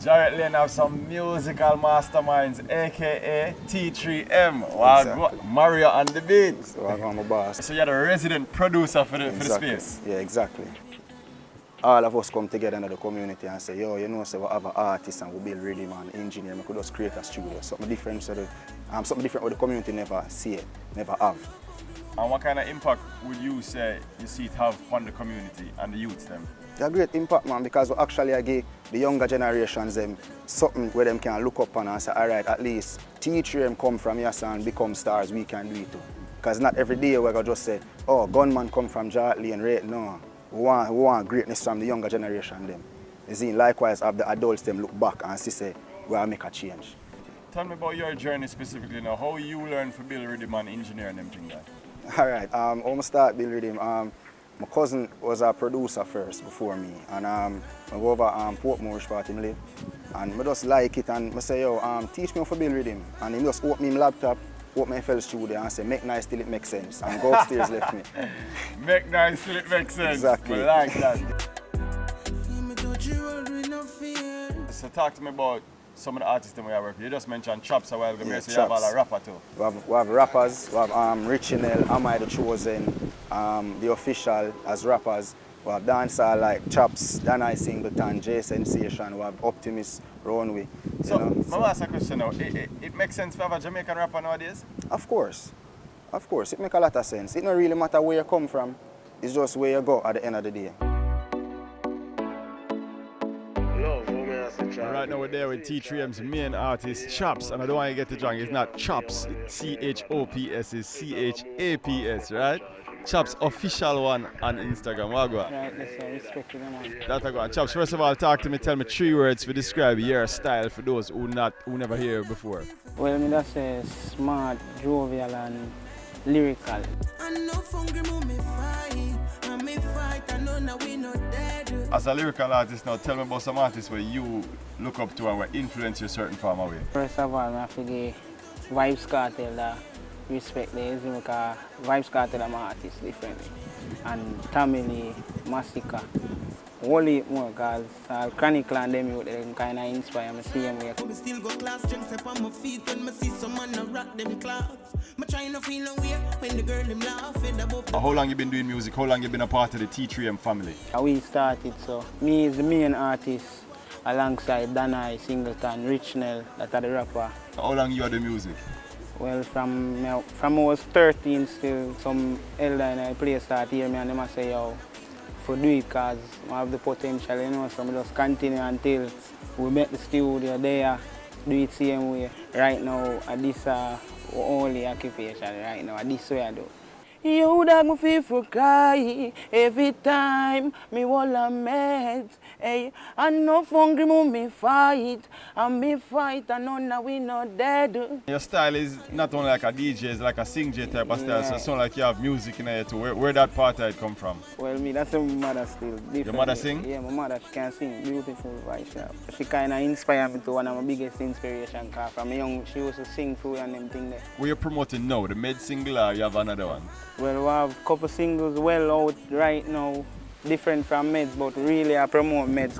Jarrett Lane have some musical masterminds, aka T3M. Exactly. Mario on the beat. So I'm a boss. So you're the resident producer for the space. Yeah, exactly. All of us come together in the community and say, yo, you know, so we have an artist and we build rhythm and engineer, we could just create a studio. Something different, something different what the community never see it, never have. And what kind of impact would you say you see it have on the community and the youths them? It's a great impact, man, because we actually give the younger generations them something where them can look up on and say, all right, at least T3M come from Yassa and become stars, we can do it too. Because not every day we're going to just say, oh, Gunman come from Jarrett Lane, right? No. We want greatness from the younger generation them. You see, likewise, have the adults them look back and say, we will make a change. Tell me about your journey specifically now, how you learn to build rhythm and engineer and them things like that. All right, I'm going to start build rhythm. My cousin was a producer first before me, and I go over Portmore part him live, and I just like it, and I say, yo, teach me how to build rhythm, and he just open my laptop, open my FL Studio and say, make nice till it makes sense, and go upstairs left me. Make nice till it makes sense. Exactly. I like that. So talk to me about some of the artists that we are working with. You just mentioned Chops a while ago, Yeah, so you have all the rapper too. We have rappers, we have Richinel, Am I the Chosen, The Official as rappers. We have dancers like Chops, Danai Singleton, J Sensation, we have Optimist, Runway. So, I'm going to ask a question now. It makes sense to have a Jamaican rapper nowadays? Of course, it makes a lot of sense. It don't really matter where you come from, it's just where you go at the end of the day. Right now we're there with T3M's main artist, Chops, and I don't want you to get it wrong, it's not Chops, C-H-O-P-S, it's C-H-A-P-S, right? Chops official one on Instagram. What go on? Right, that's a respect to them. That's a go on. Chops, first of all, talk to me, tell me 3 words to describe your style for those who never hear it before. Well, me just say smart, jovial and lyrical. As a lyrical artist now, tell me about some artists where you look up to and where influence you a certain form of way. First of all, I have to give Vybz Kartel the respect there, because Vybz Kartel are my artists differently. And Tamili, Masika, whole heap more, because Chronicle and them youth, they kind of inspire me, see them way. Me still got class strength up on my feet when me see someone rock them clouds. Me trying to feel no way when the girl them laughing above. How long you been doing music? How long you been a part of the T3M family? We started, so me is the main artist alongside Danai Singleton, Richnell, that are the rapper. How long you are the music? Well, from I was 13 still, some elder in a place start hear me and them say, yo, for do it because I have the potential, you know, so I just continue until we make the studio there, do it same way. Right now, this only occupation, right now, this way I do. You that me feel for cry every time me wall a meds. Hey, and no hungry me fight, and me fight and none of we not dead. Your style is not only like a DJ, it's like a sing-J type of style, so it sounds like you have music in there too. Where that part of it come from? Well, me, that's my mother still. Your mother sing? Yeah, my mother, she can sing, beautiful voice. She kind of inspired me to one of my biggest inspiration, because from young, she used to sing through and them thing there. What you promoting now, the Med single or you have another one? Well, we have a couple singles well out right now, different from Meds, but really I promote Meds.